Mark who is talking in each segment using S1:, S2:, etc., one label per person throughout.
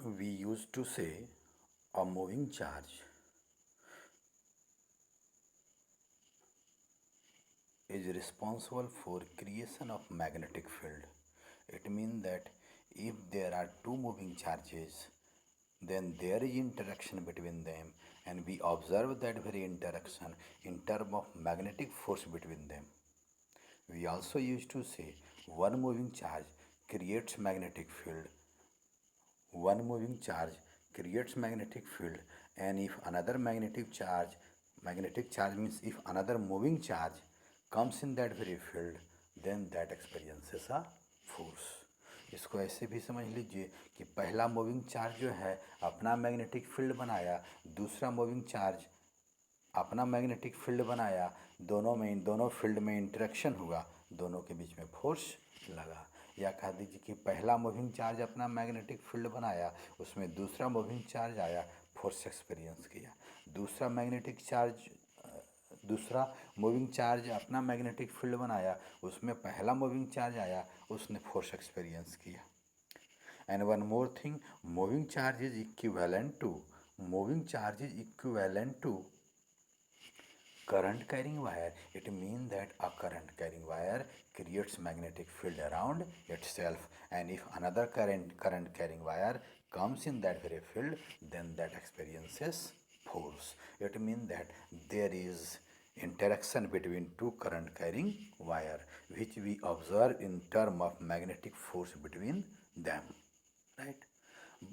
S1: We used to say a moving charge is responsible for creation of magnetic field. It means that if there are two moving charges, then there is interaction between them, and we observe that very interaction in terms of magnetic force between them. We also used to say one moving charge creates magnetic field. One moving charge creates magnetic field, and if another magnetic charge means if another moving charge comes in that very field, then that experiences a force. इसको ऐसे भी समझ लीजिए कि पहला moving charge जो है अपना मैग्नेटिक फील्ड बनाया, दूसरा मूविंग चार्ज अपना मैग्नेटिक फील्ड बनाया, दोनों फील्ड में इंटरेक्शन हुआ, दोनों के बीच में फोर्स लगा। या कह दीजिए कि पहला मूविंग चार्ज अपना मैग्नेटिक फील्ड बनाया, उसमें दूसरा मूविंग चार्ज आया, फोर्स एक्सपीरियंस किया। दूसरा मूविंग चार्ज अपना मैग्नेटिक फील्ड बनाया, उसमें पहला मूविंग चार्ज आया, उसने फोर्स एक्सपीरियंस किया। And one more thing, moving charge is equivalent to current carrying wire. It means that a current carrying wire creates magnetic field around itself, and if another current carrying wire comes in that very field, then that experiences force. It means that there is interaction between two current carrying wire, which we observe in term of magnetic force between them, right?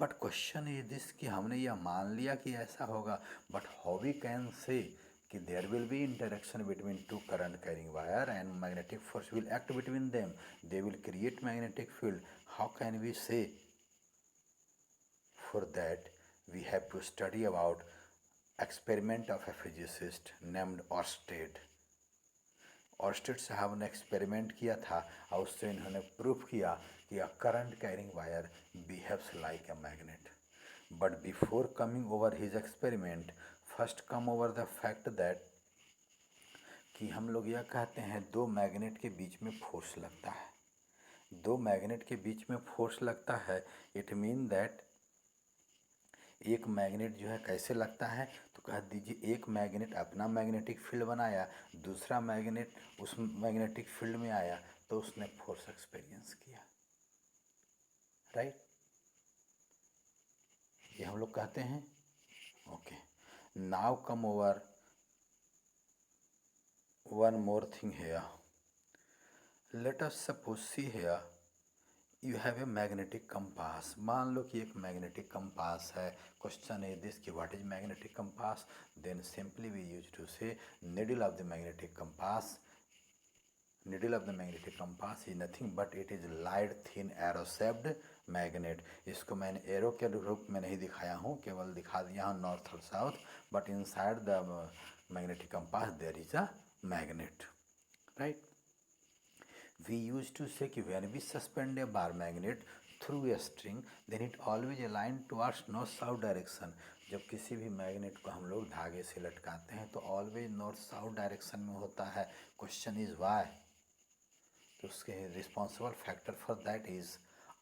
S1: But question is this कि हमने यह मान लिया कि ऐसा होगा, but how we can say कि there will be interaction between two current carrying wire and magnetic force will act between them, they will create magnetic field. How can we say? For that we have to study about experiment of a physicist named Oersted. Oersted साहब ने experiment किया था और उससे इन्होंने proof किया कि अ current carrying wire behaves like a magnet. But before coming over his experiment, first come over the fact that कि हम लोग यह कहते हैं दो मैग्नेट के बीच में फोर्स लगता है. दो मैग्नेट के बीच में फोर्स लगता है, इट मीन दैट एक मैग्नेट जो है कैसे लगता है, तो कह दीजिए एक मैग्नेट अपना मैग्नेटिक फील्ड बनाया, दूसरा मैग्नेट उस मैग्नेटिक फील्ड में आया, तो उसने फोर्स एक्सपीरियंस किया, राइट? ये हम लोग कहते हैं. Okay, now come over one more thing here. Let us suppose see here you have a magnetic compass. मान लो कि एक मैग्नेटिक कंपास है. क्वेश्चन इज दिस कि what is magnetic compass? Then simply we use to say needle of the magnetic compass is nothing but it is light thin arrow shaped magnet. इसको मैंने arrow के रूप में नहीं दिखाया हूँ, केवल दिखा दिया हूँ नॉर्थ और south, but inside the magnetic compass there is a magnet, right? We used to say कि when we suspend a bar magnet through a string, then it always aligned towards north south direction. जब किसी भी magnet को हम लोग धागे से लटकाते हैं तो ऑलवेज नॉर्थ साउथ डायरेक्शन में होता है. Question is why? तो उसके responsible factor for that is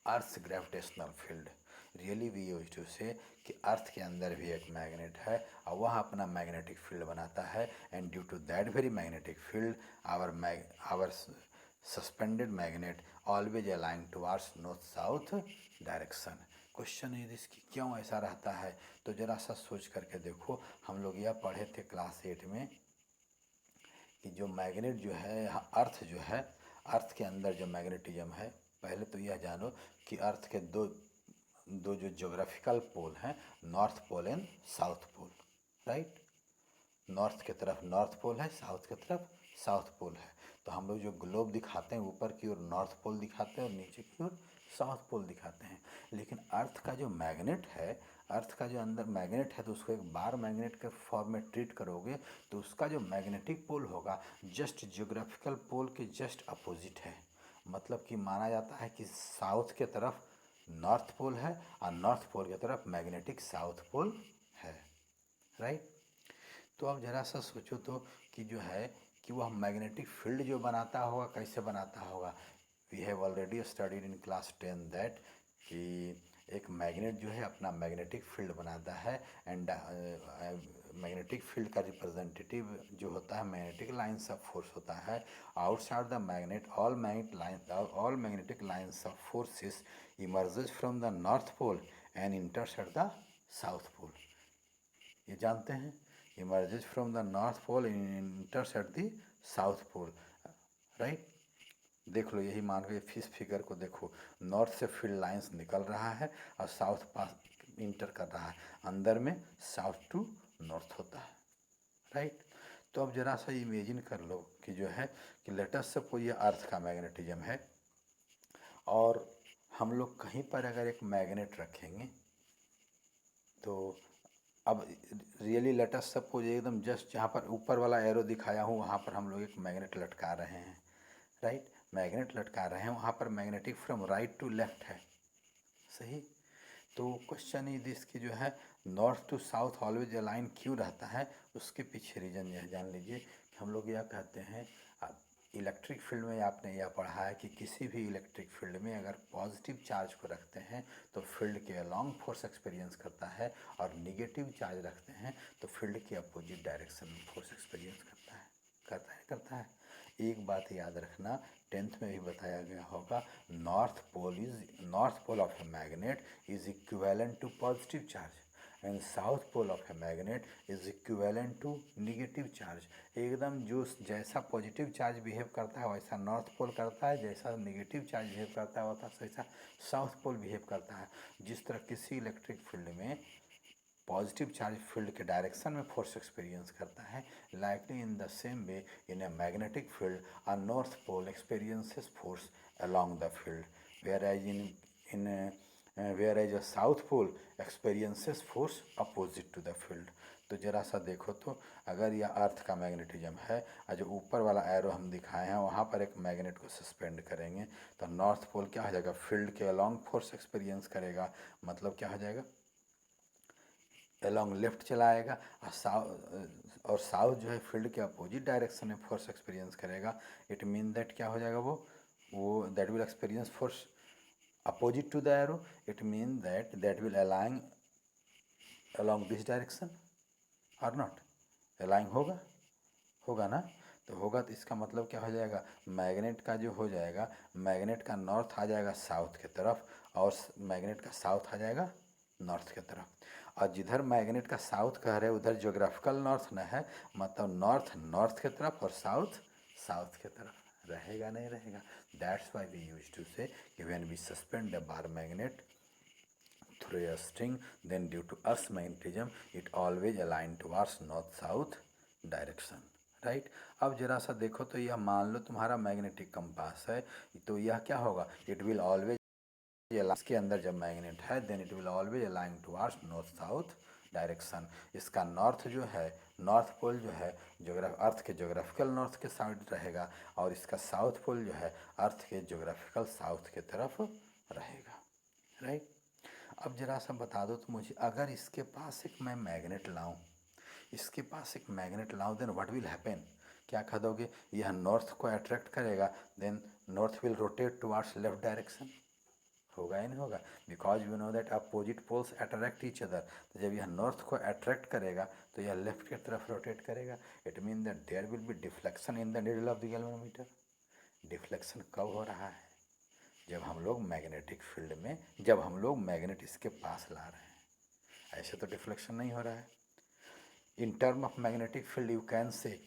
S1: earth gravitational field. Really we use to say कि अर्थ के अंदर भी एक मैग्नेट है और वह अपना मैग्नेटिक फील्ड बनाता है, and due to that very magnetic field our suspended magnet always align towards north south direction. Question is इसकी क्यों ऐसा रहता है? तो ज़रा सा सोच करके देखो. हम लोग यह पढ़े थे क्लास 8 में कि जो मैग्नेट जो है, अर्थ जो है, अर्थ के अंदर जो मैग्नेटिज्म है, पहले तो यह जानो कि अर्थ के दो जो ज्योग्राफिकल पोल हैं, north pole and south pole, right? North की तरफ नॉर्थ पोल है, साउथ की तरफ साउथ पोल है. तो हम लोग जो ग्लोब दिखाते हैं ऊपर की ओर नॉर्थ पोल दिखाते हैं और नीचे की ओर साउथ पोल दिखाते हैं. लेकिन अर्थ का जो मैग्नेट है, अर्थ का जो अंदर मैग्नेट है, तो उसको एक बार मैग्नेट के फॉर्म में ट्रीट करोगे तो उसका जो मैग्नेटिक पोल होगा जस्ट जियोग्राफिकल पोल के जस्ट अपोजिट है. मतलब कि माना जाता है कि साउथ के तरफ नॉर्थ पोल है और नॉर्थ पोल की तरफ मैग्नेटिक साउथ पोल है, राइट? तो अब ज़रा सा सोचो तो कि जो है कि वह मैग्नेटिक फील्ड जो बनाता होगा कैसे बनाता होगा. We have already studied in class 10 that कि एक मैग्नेट जो है अपना मैग्नेटिक फील्ड बनाता है एंड मैग्नेटिक फील्ड का रिप्रेजेंटेटिव जो होता है मैग्नेटिक लाइन्स ऑफ फोर्स होता है। Outside the magnet all magnetic lines of forces emerges from the north pole and intersect the south pole. ये जानते हैं, emerges from the north pole and intersect the south pole, right. देख लो, यही मान लो, इस फिगर को देखो, नॉर्थ से फील्ड लाइंस निकल रहा है और साउथ पास इंटर कर रहा है, अंदर में साउथ टू नॉर्थ होता है, राइट। तो अब जरा सा इमेजिन कर लो कि जो है कि लेटस से कोई अर्थ का मैग्नेटिज्म है और हम लोग कहीं पर अगर एक मैग्नेट रखेंगे तो अब रियली लेटस सपोज एकदम जस्ट जहाँ पर ऊपर वाला एरो दिखाया हूँ वहाँ पर हम लोग एक मैग्नेट लटका रहे हैं, राइट। मैग्नेट लटका रहे हैं, वहाँ पर magnetic from right to left है, सही। तो क्वेश्चन इज दिस कि जो है north to south always align क्यों रहता है, उसके पीछे रीजन यह जान लीजिए कि हम लोग यह कहते हैं इलेक्ट्रिक फील्ड में आपने यह पढ़ा है कि किसी भी इलेक्ट्रिक फील्ड में अगर पॉजिटिव चार्ज को रखते हैं तो फील्ड के अलॉन्ग फोर्स एक्सपीरियंस करता है और निगेटिव चार्ज रखते हैं तो फील्ड के अपोजिट डायरेक्शन में फोर्स एक्सपीरियंस करता है। एक बात याद रखना, 10th में भी बताया गया होगा, north pole of a magnet is equivalent to positive charge and south pole of a magnet is equivalent to negative charge. एकदम जो जैसा पॉजिटिव चार्ज बिहेव करता है वैसा नॉर्थ पोल करता है, जैसा निगेटिव चार्ज बिहेव करता है वैसा साउथ पोल बिहेव करता है। जिस तरह किसी इलेक्ट्रिक फील्ड में पॉजिटिव चार्ज फील्ड के डायरेक्शन में फोर्स एक्सपीरियंस करता है, likely in the same way in a magnetic field a north pole experiences force along the field, whereas a south pole experiences force opposite to the field। तो जरा सा देखो तो अगर यह अर्थ का मैग्नेटिज्म है और जो ऊपर वाला एरो हम दिखाए हैं वहाँ पर एक मैग्नेट को सस्पेंड करेंगे तो नॉर्थ पोल क्या हो जाएगा, फील्ड के अलॉन्ग फोर्स एक्सपीरियंस करेगा, मतलब क्या हो जाएगा, अलॉन्ग लेफ्ट चलाएगा और साउथ जो है फील्ड के अपोजिट डायरेक्शन में फोर्स एक्सपीरियंस करेगा। इट मीन दैट क्या हो जाएगा, वो that will experience force opposite to the arrow, it means that will align along this direction or not, align होगा ना। तो होगा तो इसका मतलब क्या हो जाएगा, मैग्नेट का जो हो जाएगा, मैग्नेट का नॉर्थ आ जाएगा साउथ की तरफ और मैग्नेट का साउथ आ जाएगा नॉर्थ की तरफ। और जिधर मैग्नेट का साउथ कह रहे उधर ज्योग्राफिकल नॉर्थ न है, मतलब नॉर्थ नॉर्थ की तरफ और साउथ साउथ की तरफ रहेगा, नहीं रहेगा। That's why we use to say कि when we suspend the bar magnet through a string, then due to earth's magnetism it always aligned towards north south direction, right. अब जरा सा देखो तो यह मान लो तुम्हारा मैग्नेटिक कंपास है, तो यह क्या होगा, इट विल ऑलवेज, इसके अंदर जब मैग्नेट है then it will always align towards north south direction. इसका नॉर्थ जो है, नॉर्थ पोल जो है अर्थ के ज्योग्राफिकल नॉर्थ के साइड रहेगा और इसका साउथ पोल जो है अर्थ के ज्योग्राफिकल साउथ के तरफ रहेगा, राइट। अब जरा सा बता दो तो मुझे, अगर इसके पास एक मैं मैग्नेट लाऊं, इसके पास एक मैग्नेट लाऊं देन व्हाट विल हैपन, क्या कह दोगे, यह नॉर्थ को अट्रैक्ट करेगा then north will rotate towards left direction, होगा या नहीं होगा, because you know that opposite poles attract each other. तो जब यह नॉर्थ को अट्रैक्ट करेगा तो यह लेफ्ट की तरफ रोटेट करेगा, it mean that there will be deflection in the needle of the galvanometer. Deflection कब हो रहा है, जब हम लोग मैग्नेटिक फील्ड में, जब हम लोग मैग्नेट इसके पास ला रहे हैं, ऐसे तो डिफ्लेक्शन नहीं हो रहा है। In term of magnetic field you can say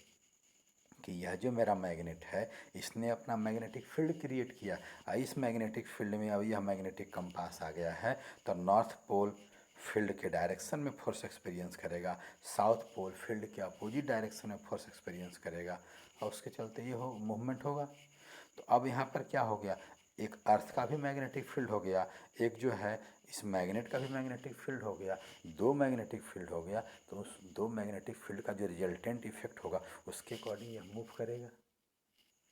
S1: कि यह जो मेरा मैग्नेट है इसने अपना मैग्नेटिक फील्ड क्रिएट किया, इस मैग्नेटिक फील्ड में अब यह मैग्नेटिक कंपास आ गया है तो नॉर्थ पोल फील्ड के डायरेक्शन में फोर्स एक्सपीरियंस करेगा, साउथ पोल फील्ड के अपोजिट डायरेक्शन में फोर्स एक्सपीरियंस करेगा और उसके चलते ये मूवमेंट होगा। तो अब यहाँ पर क्या हो गया, एक अर्थ का भी मैग्नेटिक फील्ड हो गया, एक जो है इस मैग्नेट का भी मैग्नेटिक फील्ड हो गया, दो मैग्नेटिक फील्ड हो गया। तो उस दो मैग्नेटिक फील्ड का जो रिजल्टेंट इफेक्ट होगा उसके अकॉर्डिंग यह मूव करेगा,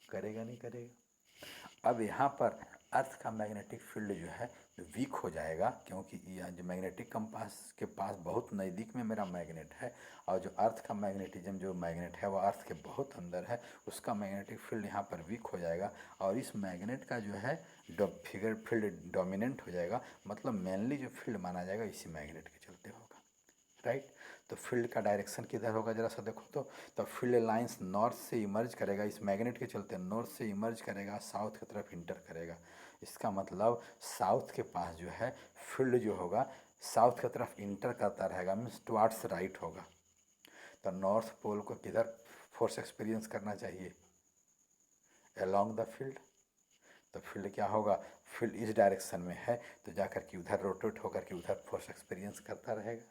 S1: करेगा नहीं करेगा। अब यहाँ पर अर्थ का मैग्नेटिक फील्ड जो है वीक हो जाएगा, क्योंकि यह जो मैग्नेटिक कंपास के पास बहुत नज़दीक में मेरा मैग्नेट है, और जो अर्थ का मैग्नेटिज्म जो मैग्नेट है वो अर्थ के बहुत अंदर है, उसका मैग्नेटिक फील्ड यहाँ पर वीक हो जाएगा, और इस मैग्नेट का जो है फिगर फील्ड डोमिनेंट हो जाएगा, मतलब मेनली जो फील्ड माना जाएगा इसी मैग्नेट के चलते होगा, राइट। तो फील्ड का डायरेक्शन किधर होगा जरा सा देखो तो फील्ड लाइंस नॉर्थ से इमर्ज करेगा, इस मैग्नेट के चलते नॉर्थ से इमर्ज करेगा, साउथ की तरफ इंटर करेगा। इसका मतलब साउथ के पास जो है फील्ड जो होगा साउथ की तरफ इंटर करता रहेगा, मीन्स टुवार्ड्स राइट होगा। तो नॉर्थ पोल को किधर फोर्स एक्सपीरियंस करना चाहिए, अलोंग द फील्ड। तो फील्ड क्या होगा, फील्ड इस डायरेक्शन में है तो जाकर के उधर रोटेट होकर के उधर फोर्स एक्सपीरियंस करता रहेगा,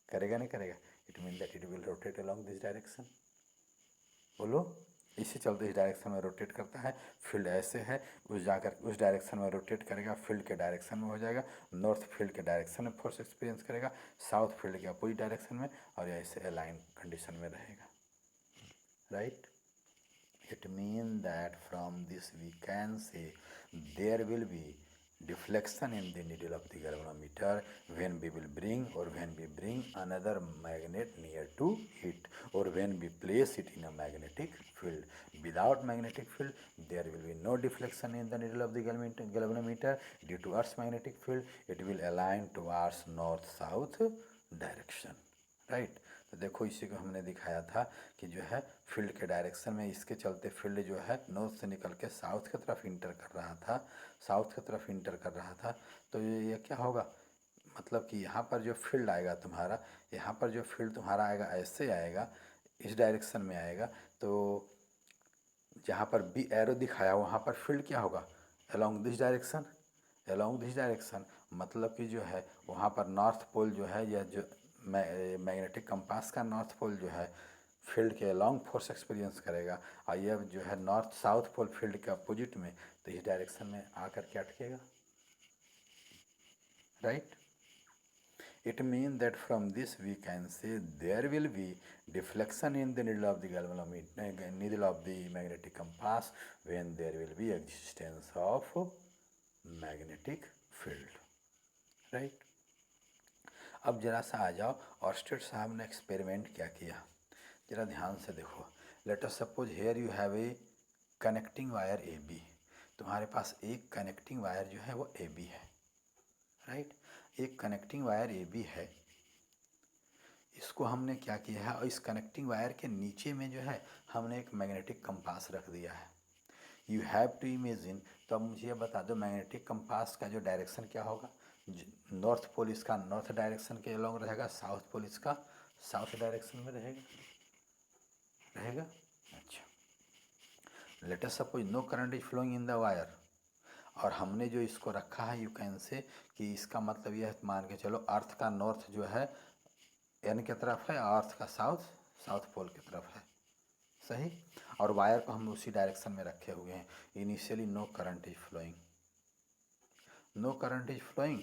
S1: करेगा नहीं करेगा, it mean that it will rotate along this direction. बोलो, इसी चलते इस डायरेक्शन में रोटेट करता है, फील्ड ऐसे है उस जाकर उस डायरेक्शन में रोटेट करेगा, फील्ड के डायरेक्शन में हो जाएगा, नॉर्थ फील्ड के डायरेक्शन में फोर्स एक्सपीरियंस करेगा, साउथ फील्ड के अपोजिट डायरेक्शन में, और ऐसे अलाइन कंडीशन में रहेगा, right. It means that from this we can say there will be deflection in the needle of the galvanometer when we will bring or when we bring another magnet near to it, or when we place it in a magnetic field. Without magnetic field there will be no deflection in the needle of the galvanometer. Due to Earth's magnetic field it will align towards north south direction, right. तो देखो इसी को हमने दिखाया था कि जो है फील्ड के डायरेक्शन में इसके चलते फील्ड जो है नॉर्थ से निकल के साउथ की तरफ इंटर कर रहा था, साउथ की तरफ इंटर कर रहा था। तो ये क्या होगा, मतलब कि यहाँ पर जो फील्ड आएगा तुम्हारा, यहाँ पर जो फील्ड तुम्हारा आएगा ऐसे आएगा, इस डायरेक्शन में आएगा, तो जहाँ पर बी एरो दिखाया वहाँ पर फील्ड क्या होगा, along this direction, along this direction, मतलब कि जो है वहाँ पर नॉर्थ पोल जो है, या जो मैग्नेटिक कंपास का नॉर्थ पोल जो है फील्ड के लॉन्ग फोर्स एक्सपीरियंस करेगा, और ये जो है नॉर्थ साउथ पोल फील्ड के अपोजिट में, तो इस डायरेक्शन में आकर के अटकेगा, right. It means that from this we can say there will be deflection in the needle of the galvanometer, needle of the magnetic compass, when there will be existence of magnetic field, right। अब जरा सा आ जाओ, Orsted साहब ने experiment क्या किया, जरा ध्यान से देखो। Let us suppose here you have a connecting wire A B, तुम्हारे पास एक कनेक्टिंग वायर जो है वो ए बी है, राइट। एक कनेक्टिंग वायर ए बी है, इसको हमने क्या किया है, और इस कनेक्टिंग वायर के नीचे में जो है हमने एक मैग्नेटिक कंपास रख दिया है। यू हैव टू इमेजिन, तो अब मुझे ये बता दो मैग्नेटिक कंपास का जो डायरेक्शन क्या होगा, नॉर्थ पोल इसका नॉर्थ डायरेक्शन के अलोंग रहेगा, साउथ पोल इसका साउथ डायरेक्शन में रहेगा, रहेगा। अच्छा, let us suppose no current is flowing in the wire, और हमने जो इसको रखा है यू कैन से कि इसका मतलब यह मान के चलो अर्थ का नॉर्थ जो है एन की तरफ है, अर्थ का साउथ साउथ पोल की तरफ है, सही। और वायर को हम उसी डायरेक्शन में रखे हुए हैं। Initially no current is flowing, no current is flowing,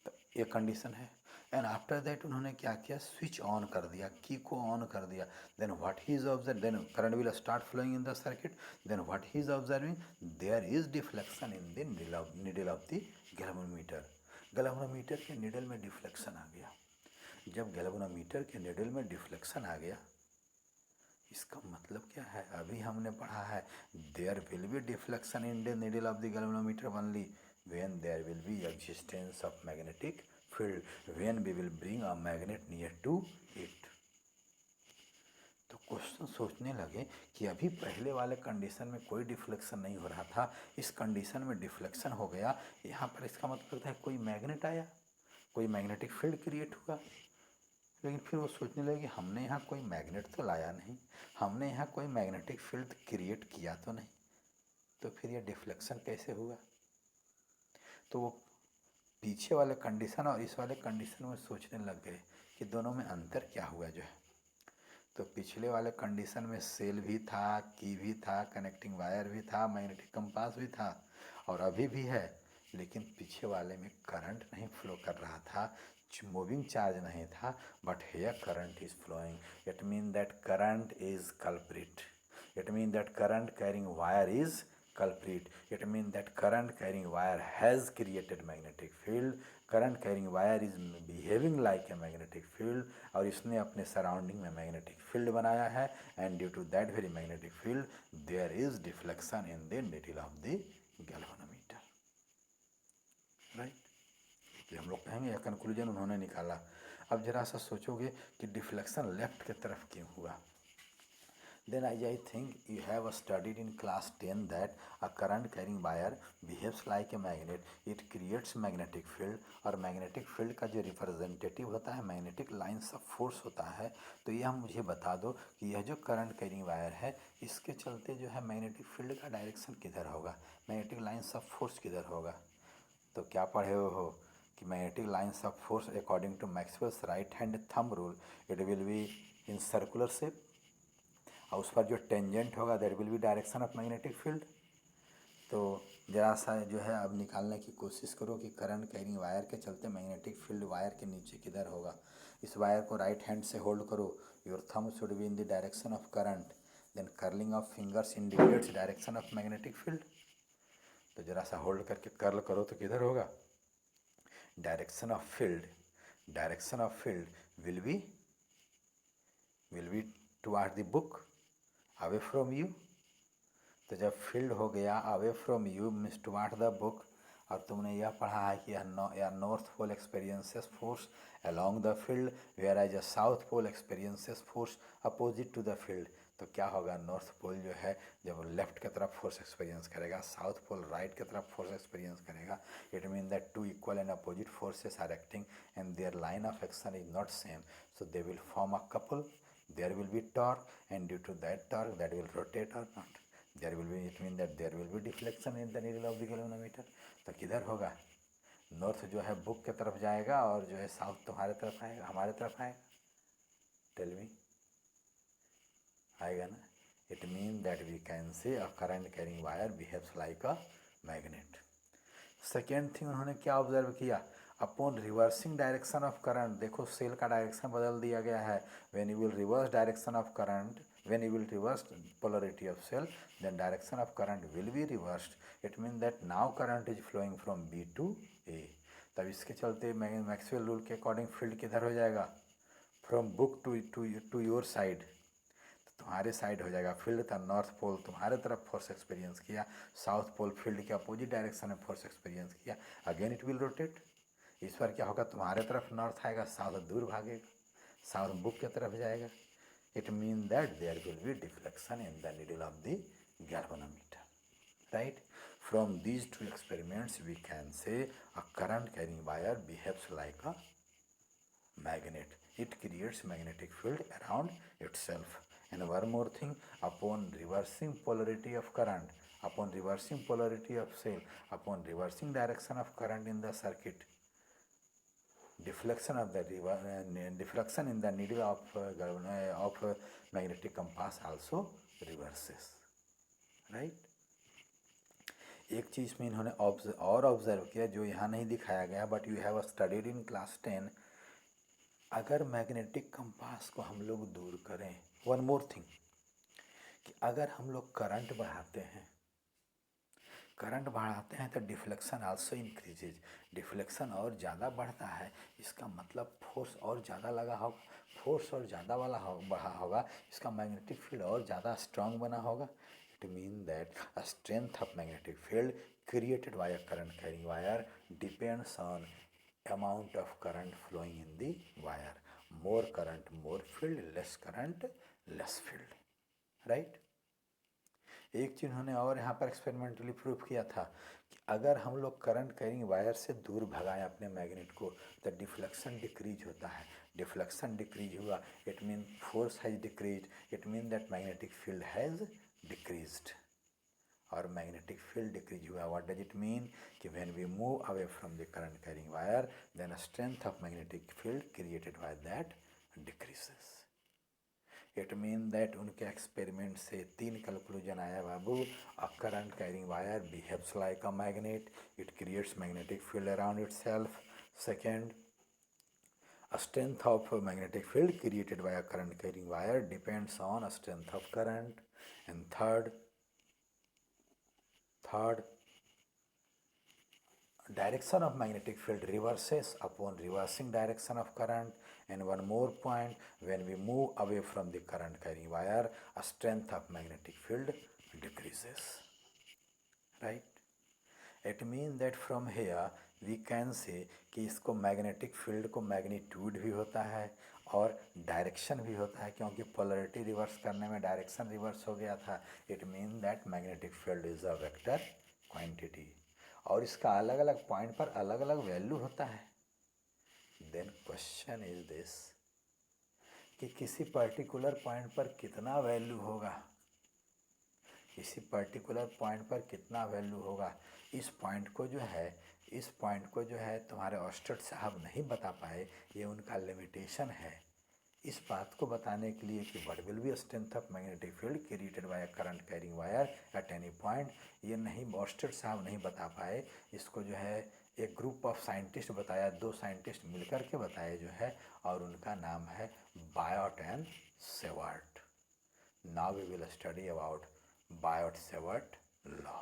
S1: तो ये कंडीशन है। एंड आफ्टर दैट उन्होंने क्या किया, स्विच ऑन कर दिया, की को ऑन कर दिया। Then what he is observe, then current will start flowing in the circuit. Then what he is observing, there is deflection in the needle of the galvanometer. Galvanometer के needle में deflection आ गया। जब galvanometer के needle में deflection आ गया, इसका मतलब क्या है, अभी हमने पढ़ा है there will be deflection in the needle of the galvanometer only when there will be existence of magnetic field, when we will bring a magnet near to it। तो क्वेश्चन सोचने लगे कि अभी पहले वाले कंडीशन में कोई डिफ्लेक्शन नहीं हो रहा था, इस कंडीशन में डिफ्लेक्शन हो गया, यहाँ पर इसका मतलब है कोई मैग्नेट आया, कोई मैग्नेटिक फील्ड क्रिएट हुआ। लेकिन फिर वो सोचने लगे कि हमने यहाँ कोई मैग्नेट तो लाया नहीं, हमने यहाँ कोई मैग्नेटिक फील्ड क्रिएट किया तो नहीं, तो फिर ये डिफ्लेक्शन कैसे हुआ। तो वो पीछे वाले कंडीशन और इस वाले कंडीशन में सोचने लग गए कि दोनों में अंतर क्या हुआ जो है। तो पिछले वाले कंडीशन में सेल भी था, की भी था, कनेक्टिंग वायर भी था, मैग्नेटिक कंपास भी था, और अभी भी है, लेकिन पीछे वाले में करंट नहीं फ्लो कर रहा था, मूविंग चार्ज नहीं था, but here current is flowing. It mean that current is culprit, it mean that current carrying wire is culprit. It means that current carrying wire has created magnetic field. Current carrying wire is behaving like a magnetic field, और इसने अपने surrounding में magnetic field बनाया है, and due to that very magnetic field there is deflection in the needle of the galvanometer, right. ये हम लोग कहेंगे, यह कंक्लूजन उन्होंने निकाला। अब जरा सा सोचोगे कि डिफ्लेक्शन लेफ्ट की तरफ क्यों हुआ। Then I think you have studied in class 10 that a current carrying wire behaves like a magnet. It creates magnetic field, और magnetic field का जो रिप्रेजेंटेटिव होता है मैग्नेटिक लाइन्स ऑफ फोर्स होता है। तो यह मुझे बता दो कि यह जो करंट कैरिंग वायर है इसके चलते जो है मैग्नेटिक फील्ड का डायरेक्शन किधर होगा, मैग्नेटिक लाइन्स ऑफ फोर्स किधर होगा। तो क्या पढ़े हो कि magnetic lines of force according to Maxwell's right hand thumb rule it will be in circular shape, और उस पर जो टेंजेंट होगा that will be direction of magnetic field. तो जरा सा जो है अब निकालने की कोशिश करो कि करंट कैरिंग वायर के चलते मैग्नेटिक फील्ड वायर के नीचे किधर होगा। इस वायर को राइट हैंड से होल्ड करो, your thumb should be in the direction of current, then curling of fingers indicates direction of magnetic field. तो जरा सा होल्ड करके कर्ल करो तो किधर होगा, direction of field, direction of field will be toward the book, away from you. तो जब फील्ड हो गया away from you means toward the book, और तुमने यह पढ़ा है कि यह north pole experiences force along the field whereas a south pole experiences force opposite to the field. तो क्या होगा, नॉर्थ पोल जो है जब लेफ्ट की तरफ फोर्स एक्सपीरियंस करेगा, साउथ पोल राइट की तरफ फोर्स एक्सपीरियंस करेगा। It mean that two equal and opposite forces are acting and their line of action is not same, so they will form a couple, there will be torque, and due to that torque that will rotate or not, there will be, it means that there will be deflection in the needle of the galvanometer। तो किधर होगा, north जो है book की तरफ जाएगा और जो है साउथ तुम्हारे तरफ आएगा, हमारे तरफ आएगा, टेल मी, आएगा ना। It mean that we can say a current carrying wire behaves like a magnet. Second thing उन्होंने क्या ऑब्जर्व किया, upon reversing direction of current, देखो सेल का डायरेक्शन बदल दिया गया है। When you will reverse direction of current, when you will reverse polarity of cell, then direction of current will be reversed. It mean that now current is flowing from B to A. तब इसके चलते Maxwell rule के according field किधर हो जाएगा, from book to your side, तुम्हारे side हो जाएगा फील्ड था। नॉर्थ पोल तुम्हारे तरफ फोर्स एक्सपीरियंस किया, साउथ पोल फील्ड के अपोजिट डायरेक्शन में फोर्स एक्सपीरियंस किया, अगेन इट विल रोटेट। इस बार क्या होगा, तुम्हारे तरफ नॉर्थ आएगा, साउथ दूर भागेगा, साउथ बुक की तरफ जाएगा। It mean that there will be deflection in the needle of the galvanometer, right. From these two experiments we can say a current carrying wire behaves like a magnet. It creates magnetic field around itself. And one more thing, upon reversing polarity of current, upon reversing polarity of cell, upon reversing direction of current in the circuit, deflection of the deflection in the needle of magnetic compass also reverses, right। एक चीज़ में इन्होंने और observe किया जो यहाँ नहीं दिखाया गया, but you have studied in class 10। अगर मैग्नेटिक कंपास को हम लोग दूर करें, वन मोर थिंग, कि अगर हम लोग करंट बढ़ाते हैं तो डिफ्लेक्शन आल्सो इंक्रीजेज, डिफ्लेक्शन और ज़्यादा बढ़ता है, इसका मतलब फोर्स और ज़्यादा लगा होगा, फोर्स और ज़्यादा वाला बढ़ा होगा, इसका मैग्नेटिक फील्ड और ज़्यादा स्ट्रांग बना होगा। It mean that a strength of magnetic field created bye a current carrying wire depends on amount of current flowing in the wire, more current more field, less current less field, right। एक चीज़ उन्होंने और यहाँ पर experimentally proof किया था कि अगर हम लोग करंट कैरिंग वायर से दूर भगाएं अपने मैग्नेट को तो डिफ्लेक्शन डिक्रीज होता है, डिफ्लेक्शन डिक्रीज हुआ it mean force has decrease, it mean that magnetic field has decreased, और मैग्नेटिक फील्ड डिक्रीज हुआ। व्हाट डज इट मीन कि when we move away from the current carrying wire then strength of magnetic field created by that decreases. It mean that उनके experiment से 3 conclusion आया बाबू, a current carrying wire behaves like a magnet, it creates magnetic field around itself. Second, a strength of magnetic field created by a current carrying wire depends on a strength of current, and third, Third, direction of magnetic field reverses upon reversing direction of current. And one more point, when we move away from the current carrying wire, a strength of magnetic field decreases, right? It means that from here we can say कि इसको magnetic field को magnitude भी होता है और direction भी होता है, क्योंकि पोलरिटी रिवर्स करने में डायरेक्शन रिवर्स हो गया था. It mean that magnetic field is a vector quantity और इसका अलग अलग पॉइंट पर अलग अलग वैल्यू होता है. देन क्वेश्चन इज दिस कि किसी पर्टिकुलर पॉइंट पर कितना वैल्यू होगा, किसी पर्टिकुलर पॉइंट पर कितना वैल्यू होगा. इस पॉइंट को जो है तुम्हारे ऑस्टेड साहब नहीं बता पाए, ये उनका लिमिटेशन है. इस बात को बताने के लिए कि what will be strength of magnetic field created bye a current carrying wire at any point, ये नहीं ऑस्टेड साहब नहीं बता पाए. इसको जो है एक ग्रुप ऑफ साइंटिस्ट बताया, 2 साइंटिस्ट मिलकर के बताए जो है, और उनका नाम है Biot and Savart. Now we will study about Biot-Savart law.